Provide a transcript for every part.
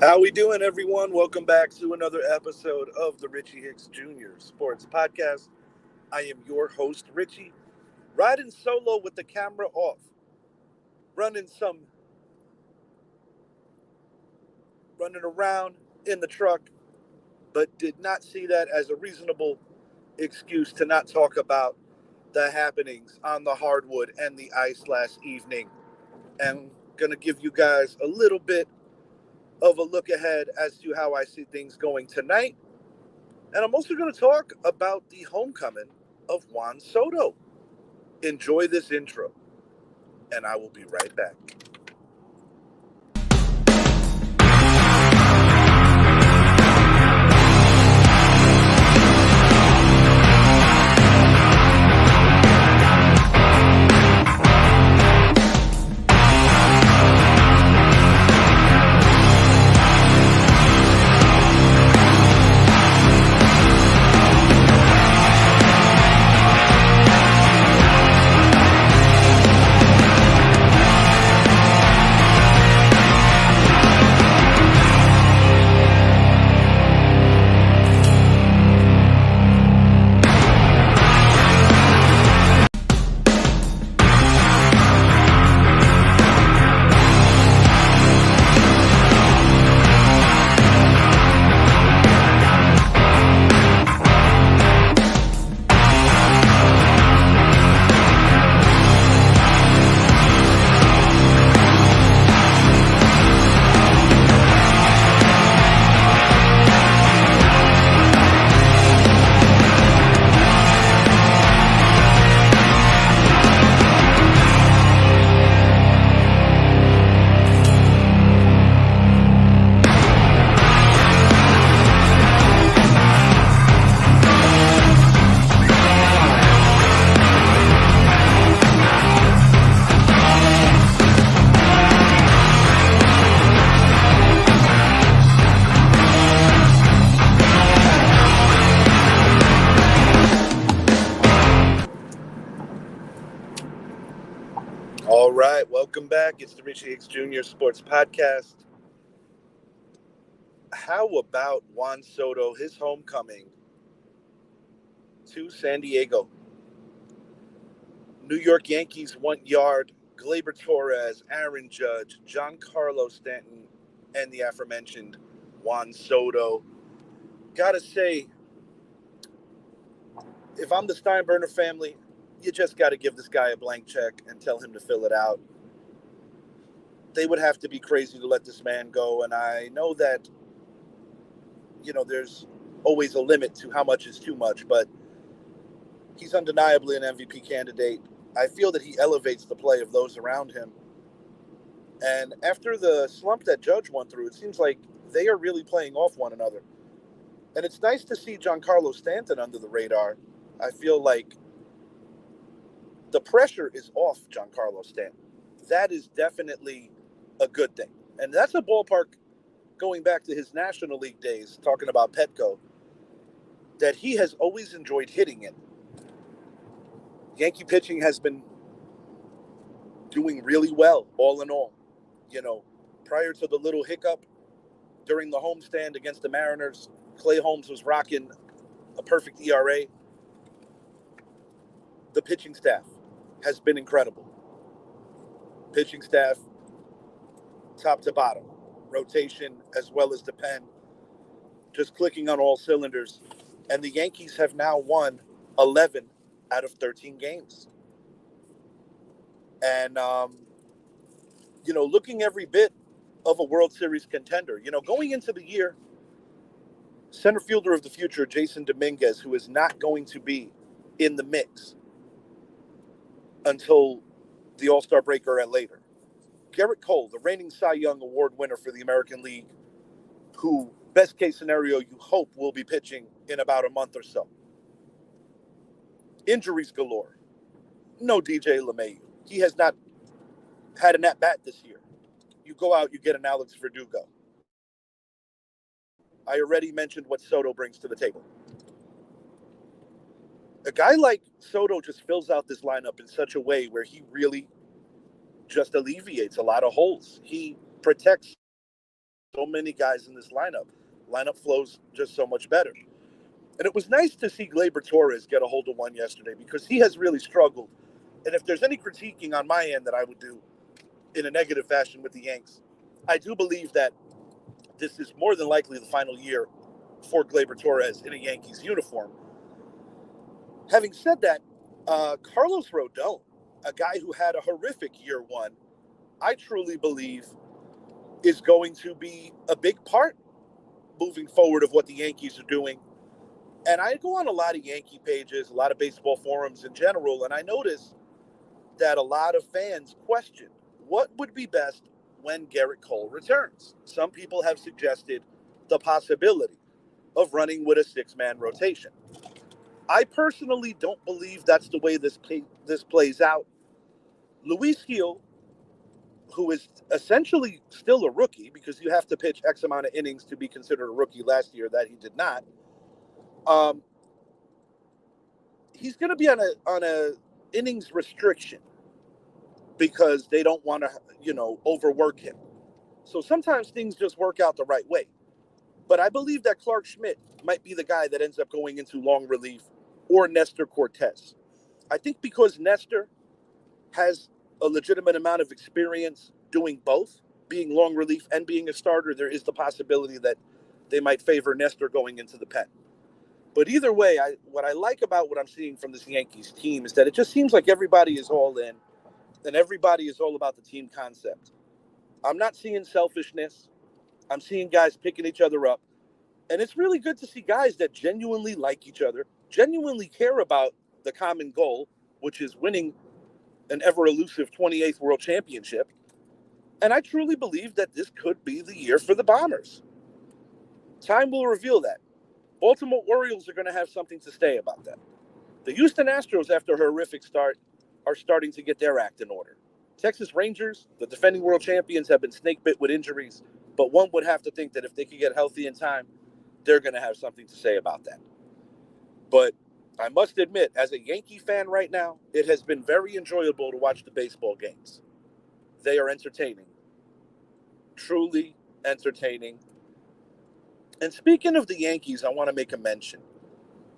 How we doing, everyone? Welcome back to another episode of the Richie Hicks Jr. Sports Podcast. I am your host, Richie, riding solo with the camera off, running some, running around in the truck, but did not see that as a reasonable excuse to not talk about the happenings on the hardwood and the ice last evening. And gonna give you guys a little bit of a look ahead as to how I see things going tonight. And I'm also going to talk about the homecoming of Juan Soto. Enjoy this intro, and I will be right back. All right, welcome back. It's the Richie Hicks Jr. Sports Podcast. How about Juan Soto, his homecoming to San Diego? New York Yankees want Yard, Gleyber Torres, Aaron Judge, Giancarlo Stanton, and the aforementioned Juan Soto. Gotta say, if I'm the Steinbrenner family, you just got to give this guy a blank check and tell him to fill it out. They would have to be crazy to let this man go. And I know that, there's always a limit to how much is too much, but he's undeniably an MVP candidate. I feel that he elevates the play of those around him. And after the slump that Judge went through, it seems like they are really playing off one another. And it's nice to see Giancarlo Stanton under the radar. I feel like the pressure is off Giancarlo Stanton. That is definitely a good thing. And that's a ballpark going back to his National League days, talking about Petco, that he has always enjoyed hitting in. Yankee pitching has been doing really well, all in all. Prior to the little hiccup during the homestand against the Mariners, Clay Holmes was rocking a perfect ERA. The pitching staff has been incredible. Pitching staff, top to bottom, rotation as well as the pen, just clicking on all cylinders. And the Yankees have now won 11 out of 13 games. And, looking every bit of a World Series contender. Going into the year, center fielder of the future, Jason Dominguez, who is not going to be in the mix until the All-Star break or later. Garrett Cole, the reigning Cy Young Award winner for the American League, who, best case scenario, you hope will be pitching in about a month or so. Injuries galore. No DJ LeMahieu. He has not had an at-bat this year. You go out, you get an Alex Verdugo. I already mentioned what Soto brings to the table. A guy like Soto just fills out this lineup in such a way where he really just alleviates a lot of holes. He protects so many guys in this lineup. Lineup flows just so much better. And it was nice to see Gleyber Torres get a hold of one yesterday because he has really struggled. And if there's any critiquing on my end that I would do in a negative fashion with the Yanks, I do believe that this is more than likely the final year for Gleyber Torres in a Yankees uniform. Having said that, Carlos Rodon, a guy who had a horrific year one, I truly believe is going to be a big part moving forward of what the Yankees are doing. And I go on a lot of Yankee pages, a lot of baseball forums in general, and I notice that a lot of fans question what would be best when Garrett Cole returns. Some people have suggested the possibility of running with a six-man rotation. I personally don't believe that's the way this plays out. Luis Gil, who is essentially still a rookie because you have to pitch X amount of innings to be considered a rookie last year, that he did not. He's going to be on a innings restriction because they don't want to, overwork him. So sometimes things just work out the right way. But I believe that Clark Schmidt might be the guy that ends up going into long relief, or Nestor Cortez. I think because Nestor has a legitimate amount of experience doing both, being long relief and being a starter, there is the possibility that they might favor Nestor going into the pen. But either way, what I like about what I'm seeing from this Yankees team is that it just seems like everybody is all in and everybody is all about the team concept. I'm not seeing selfishness. I'm seeing guys picking each other up. And it's really good to see guys that genuinely like each other, genuinely care about the common goal, which is winning an ever-elusive 28th World Championship. And I truly believe that this could be the year for the Bombers. Time will reveal that. Baltimore Orioles are going to have something to say about that. The Houston Astros, after a horrific start, are starting to get their act in order. Texas Rangers, the defending world champions, have been snake-bit with injuries, but one would have to think that if they could get healthy in time, they're going to have something to say about that. But I must admit, as a Yankee fan right now, it has been very enjoyable to watch the baseball games. They are entertaining. Truly entertaining. And speaking of the Yankees, I want to make a mention.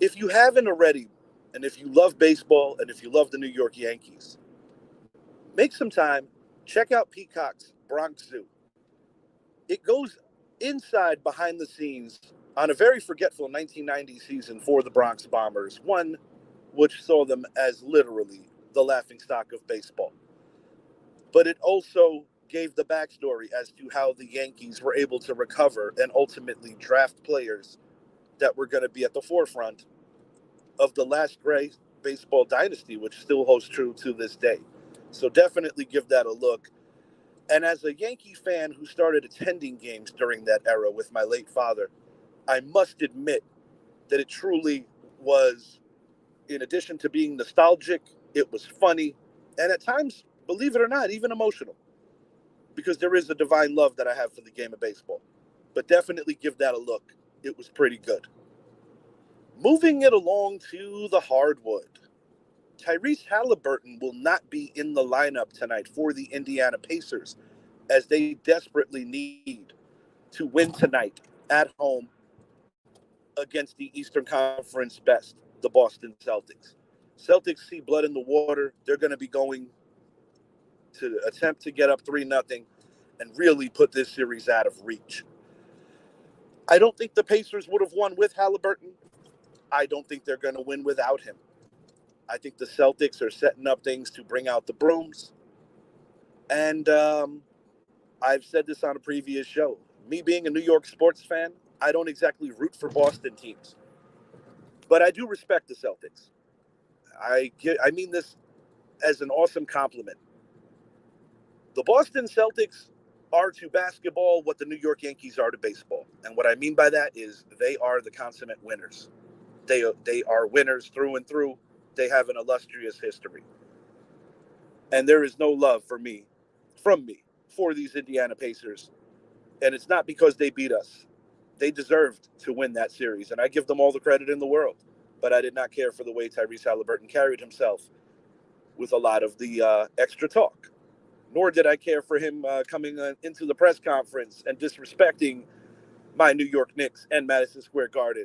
If you haven't already, and if you love baseball, and if you love the New York Yankees, make some time, check out Peacock's Bronx Zoo. It goes inside behind the scenes on a very forgetful 1990 season for the Bronx Bombers, one which saw them as literally the laughingstock of baseball. But it also gave the backstory as to how the Yankees were able to recover and ultimately draft players that were going to be at the forefront of the last great baseball dynasty, which still holds true to this day. So definitely give that a look. And as a Yankee fan who started attending games during that era with my late father, I must admit that it truly was, in addition to being nostalgic, it was funny, and at times, believe it or not, even emotional, because there is a divine love that I have for the game of baseball. But definitely give that a look. It was pretty good. Moving it along to the hardwood. Tyrese Halliburton will not be in the lineup tonight for the Indiana Pacers, as they desperately need to win tonight at home against the Eastern Conference best, the Boston Celtics. Celtics see blood in the water. They're going to be going to attempt to get up 3-0 and really put this series out of reach. I don't think the Pacers would have won with Halliburton. I don't think they're going to win without him. I think the Celtics are setting up things to bring out the brooms. And I've said this on a previous show. Me being a New York sports fan, I don't exactly root for Boston teams. But I do respect the Celtics. I mean this as an awesome compliment. The Boston Celtics are to basketball what the New York Yankees are to baseball. And what I mean by that is they are the consummate winners. They are winners through and through. They have an illustrious history. And there is no love from me, for these Indiana Pacers. And it's not because they beat us. They deserved to win that series, and I give them all the credit in the world. But I did not care for the way Tyrese Halliburton carried himself with a lot of the extra talk. nor did I care for him coming into the press conference and disrespecting my New York Knicks and Madison Square Garden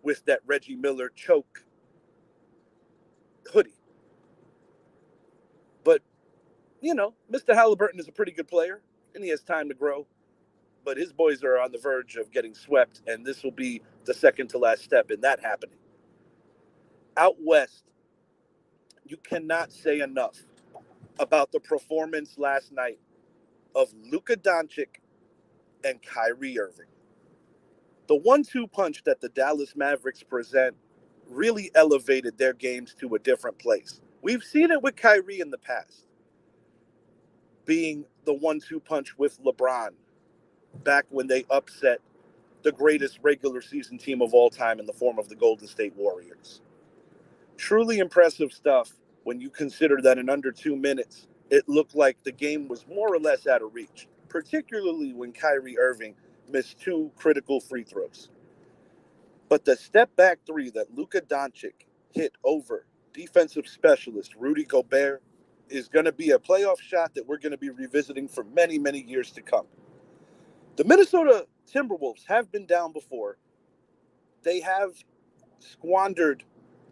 with that Reggie Miller choke hoodie. But, Mr. Halliburton is a pretty good player, and he has time to grow. But his boys are on the verge of getting swept, and this will be the second to last step in that happening. Out west, you cannot say enough about the performance last night of Luka Doncic and Kyrie Irving. The 1-2 punch that the Dallas Mavericks present really elevated their games to a different place. We've seen it with Kyrie in the past, being the 1-2 punch with LeBron back when they upset the greatest regular season team of all time in the form of the Golden State Warriors. Truly impressive stuff when you consider that in under 2 minutes, it looked like the game was more or less out of reach, particularly when Kyrie Irving missed 2 critical free throws. But the step back 3 that Luka Doncic hit over defensive specialist Rudy Gobert is going to be a playoff shot that we're going to be revisiting for many, many years to come. The Minnesota Timberwolves have been down before. They have squandered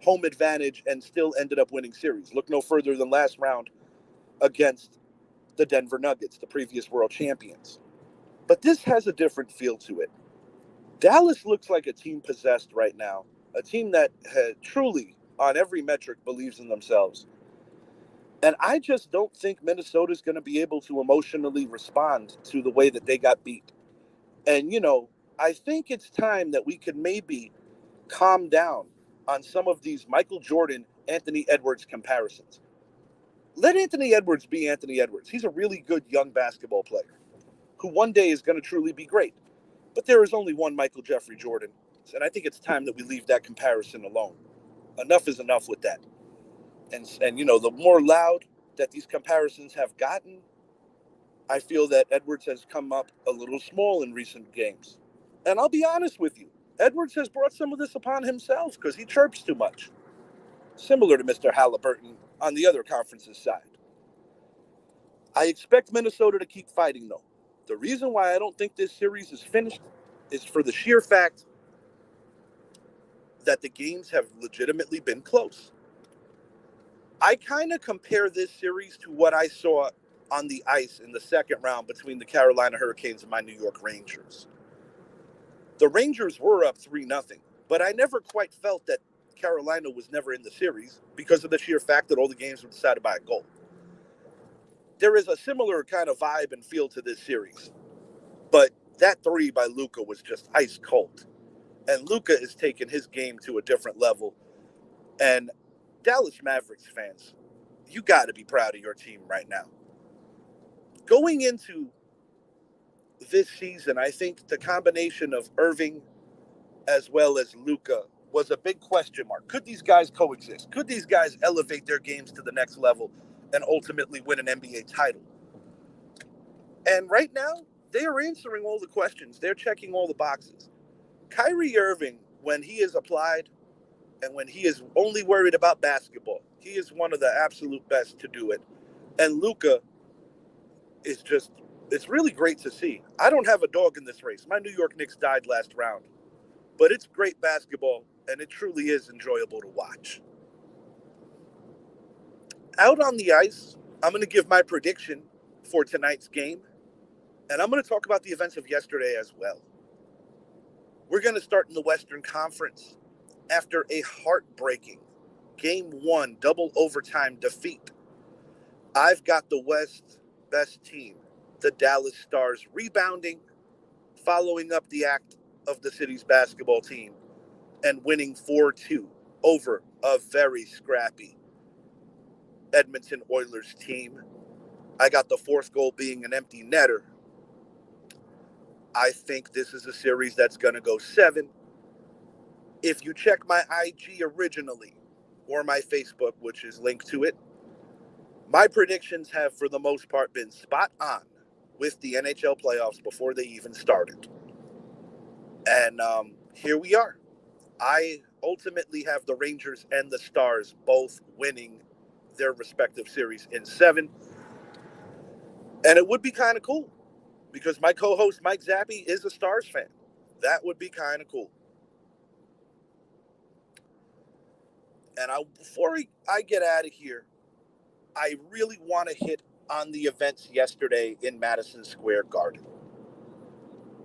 home advantage and still ended up winning series. Look no further than last round against the Denver Nuggets, the previous world champions. But this has a different feel to it. Dallas looks like a team possessed right now, a team that truly, on every metric, believes in themselves. And I just don't think Minnesota's going to be able to emotionally respond to the way that they got beat. And, I think it's time that we could maybe calm down on some of these Michael Jordan, Anthony Edwards comparisons. Let Anthony Edwards be Anthony Edwards. He's a really good young basketball player who one day is going to truly be great. But there is only one Michael Jeffrey Jordan, and I think it's time that we leave that comparison alone. Enough is enough with that. And the more loud that these comparisons have gotten, I feel that Edwards has come up a little small in recent games. And I'll be honest with you, Edwards has brought some of this upon himself because he chirps too much. Similar to Mr. Halliburton on the other conference's side. I expect Minnesota to keep fighting, though. The reason why I don't think this series is finished is for the sheer fact that the games have legitimately been close. I kind of compare this series to what I saw on the ice in the second round between the Carolina Hurricanes and my New York Rangers. The Rangers were up 3-0, but I never quite felt that Carolina was never in the series because of the sheer fact that all the games were decided by a goal. There is a similar kind of vibe and feel to this series, but that 3 by Luka was just ice cold. And Luka is taking his game to a different level. And Dallas Mavericks fans, you got to be proud of your team right now. Going into this season, I think the combination of Irving as well as Luka was a big question mark. Could these guys coexist? Could these guys elevate their games to the next level and ultimately win an NBA title? And right now, they are answering all the questions. They're checking all the boxes. Kyrie Irving, when he is applied and when he is only worried about basketball, he is one of the absolute best to do it. And Luka is just, it's really great to see. I don't have a dog in this race. My New York Knicks died last round. But it's great basketball, and it truly is enjoyable to watch. Out on the ice, I'm going to give my prediction for tonight's game, and I'm going to talk about the events of yesterday as well. We're going to start in the Western Conference after a heartbreaking Game 1 double overtime defeat. I've got the West's best team, the Dallas Stars, rebounding, following up the act of the city's basketball team, and winning 4-2 over a very scrappy Edmonton Oilers team. I got the fourth goal being an empty netter. I think this is a series that's going to go 7. If you check my IG originally, or my Facebook, which is linked to it, my predictions have, for the most part, been spot on with the NHL playoffs before they even started. And here we are. I ultimately have the Rangers and the Stars both winning their respective series in 7. And it would be kind of cool because my co-host Mike Zappi is a Stars fan. That would be kind of cool. And before I get out of here, I really want to hit on the events yesterday in Madison Square Garden.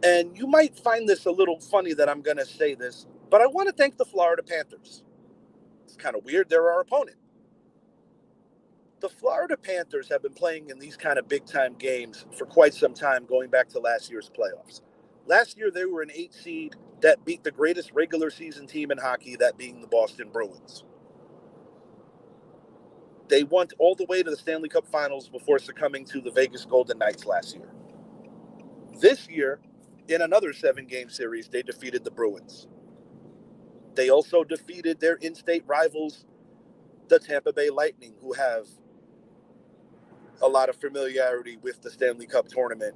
And you might find this a little funny that I'm going to say this, but I want to thank the Florida Panthers. It's kind of weird. They're our opponent. The Florida Panthers have been playing in these kind of big-time games for quite some time, going back to last year's playoffs. Last year, they were an 8 seed that beat the greatest regular season team in hockey, that being the Boston Bruins. They went all the way to the Stanley Cup Finals before succumbing to the Vegas Golden Knights last year. This year, in another 7-game series, they defeated the Bruins. They also defeated their in-state rivals, the Tampa Bay Lightning, who have a lot of familiarity with the Stanley Cup tournament,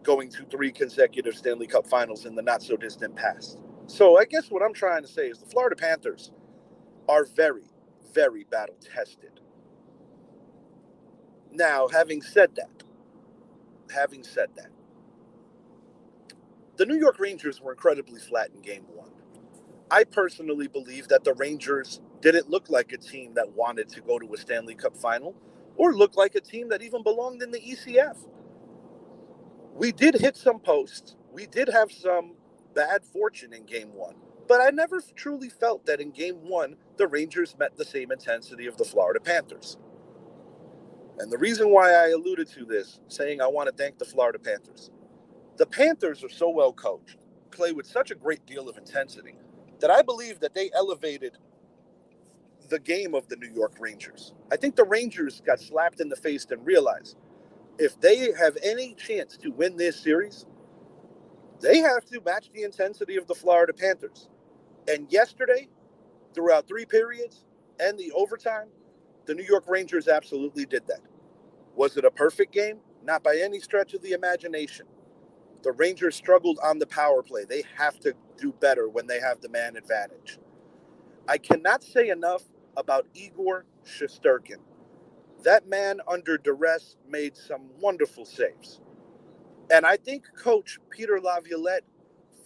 going to 3 consecutive Stanley Cup Finals in the not-so-distant past. So I guess what I'm trying to say is the Florida Panthers are very, very battle-tested. Now, having said that, the New York Rangers were incredibly flat in Game 1. I personally believe that the Rangers didn't look like a team that wanted to go to a Stanley Cup final or look like a team that even belonged in the ECF. We did hit some posts. We did have some bad fortune in Game 1. But I never truly felt that in Game 1, the Rangers met the same intensity of the Florida Panthers. And the reason why I alluded to this, saying I want to thank the Florida Panthers, the Panthers are so well coached, play with such a great deal of intensity, that I believe that they elevated the game of the New York Rangers. I think the Rangers got slapped in the face and realized if they have any chance to win this series, they have to match the intensity of the Florida Panthers. And yesterday, throughout 3 periods and the overtime, the New York Rangers absolutely did that. Was it a perfect game? Not by any stretch of the imagination. The Rangers struggled on the power play. They have to do better when they have the man advantage. I cannot say enough about Igor Shesterkin. That man under duress made some wonderful saves. And I think Coach Peter Laviolette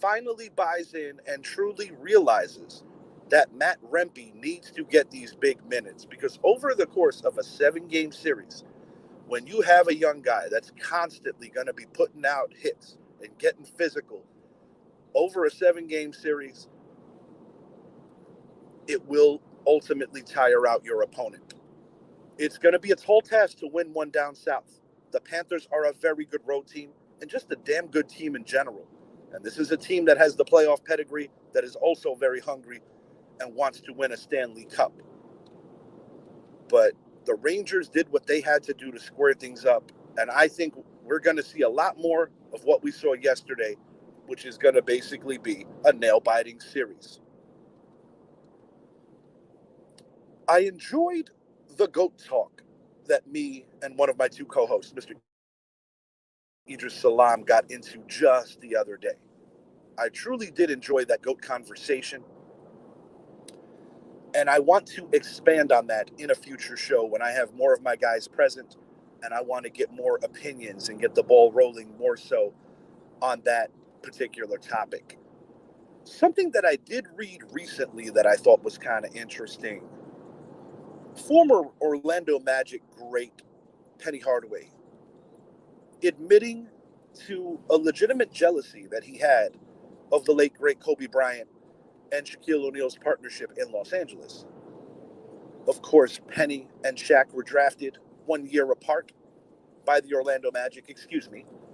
finally buys in and truly realizes that Matt Rempe needs to get these big minutes, because over the course of a 7-game series, when you have a young guy that's constantly going to be putting out hits and getting physical over a 7-game series, it will ultimately tire out your opponent. It's going to be a tall task to win one down south. The Panthers are a very good road team and just a damn good team in general. And this is a team that has the playoff pedigree, that is also very hungry and wants to win a Stanley Cup. But the Rangers did what they had to do to square things up. And I think we're going to see a lot more of what we saw yesterday, which is going to basically be a nail-biting series. I enjoyed the GOAT talk that me and one of my 2 co-hosts, Mr. Idris Salam, got into just the other day. I truly did enjoy that GOAT conversation. And I want to expand on that in a future show when I have more of my guys present, and I want to get more opinions and get the ball rolling more so on that particular topic. Something that I did read recently that I thought was kind of interesting. Former Orlando Magic great Penny Hardaway admitting to a legitimate jealousy that he had of the late great Kobe Bryant and Shaquille O'Neal's partnership in Los Angeles. Of course, Penny and Shaq were drafted 1 year apart by the Orlando Magic.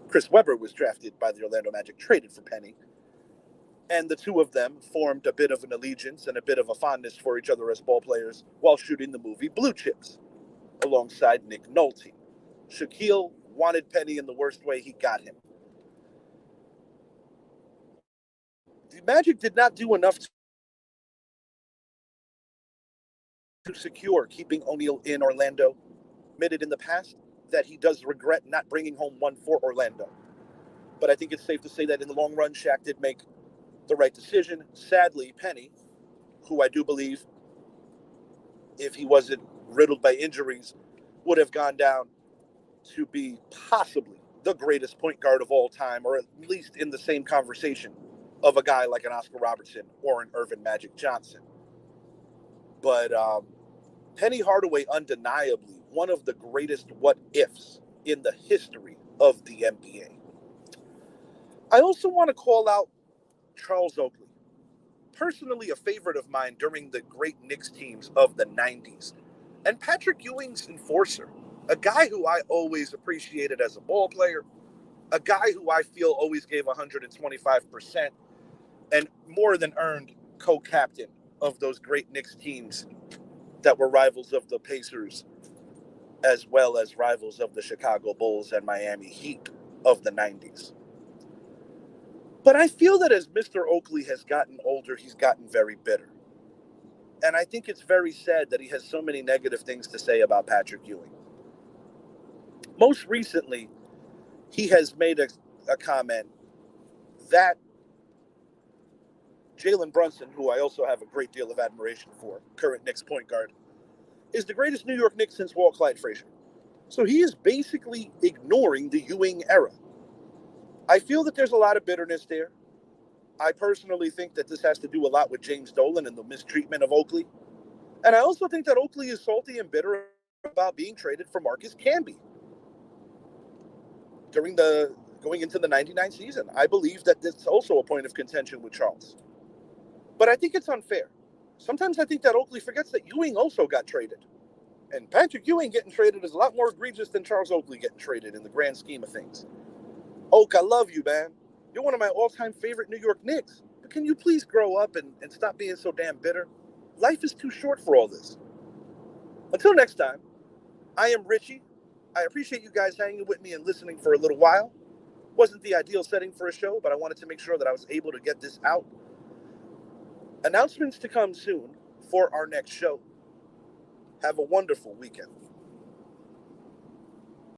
Chris Webber was drafted by the Orlando Magic, traded for Penny. And the 2 of them formed a bit of an allegiance and a bit of a fondness for each other as ball players while shooting the movie Blue Chips alongside Nick Nolte. Shaquille wanted Penny in the worst way he got him. The Magic did not do enough to secure keeping O'Neal in Orlando. Admitted in the past that he does regret not bringing home one for Orlando. But I think it's safe to say that in the long run, Shaq did make the right decision. Sadly, Penny, who I do believe, if he wasn't riddled by injuries, would have gone down to be possibly the greatest point guard of all time, or at least in the same conversation of a guy like an Oscar Robertson or an Irvin Magic Johnson. But Penny Hardaway, undeniably one of the greatest what ifs in the history of the NBA. I also want to call out Charles Oakley, personally a favorite of mine during the great Knicks teams of the 90s, and Patrick Ewing's enforcer, a guy who I always appreciated as a ball player, a guy who I feel always gave 125% and more than earned co-captain of those great Knicks teams that were rivals of the Pacers as well as rivals of the Chicago Bulls and Miami Heat of the 90s. But I feel that as Mr. Oakley has gotten older, he's gotten very bitter. And I think it's very sad that he has so many negative things to say about Patrick Ewing. Most recently, he has made a comment that Jalen Brunson, who I also have a great deal of admiration for, current Knicks point guard, is the greatest New York Knicks since Walt Clyde Frazier. So he is basically ignoring the Ewing era. I feel that there's a lot of bitterness there. I personally think that this has to do a lot with James Dolan and the mistreatment of Oakley. And I also think that Oakley is salty and bitter about being traded for Marcus Camby going into the 99 season. I believe that that's also a point of contention with Charles. But I think it's unfair. Sometimes I think that Oakley forgets that Ewing also got traded. And Patrick Ewing getting traded is a lot more egregious than Charles Oakley getting traded in the grand scheme of things. Oak, I love you, man. You're one of my all-time favorite New York Knicks. But can you please grow up and stop being so damn bitter? Life is too short for all this. Until next time, I am Richie. I appreciate you guys hanging with me and listening for a little while. Wasn't the ideal setting for a show, but I wanted to make sure that I was able to get this out. Announcements to come soon for our next show. Have a wonderful weekend.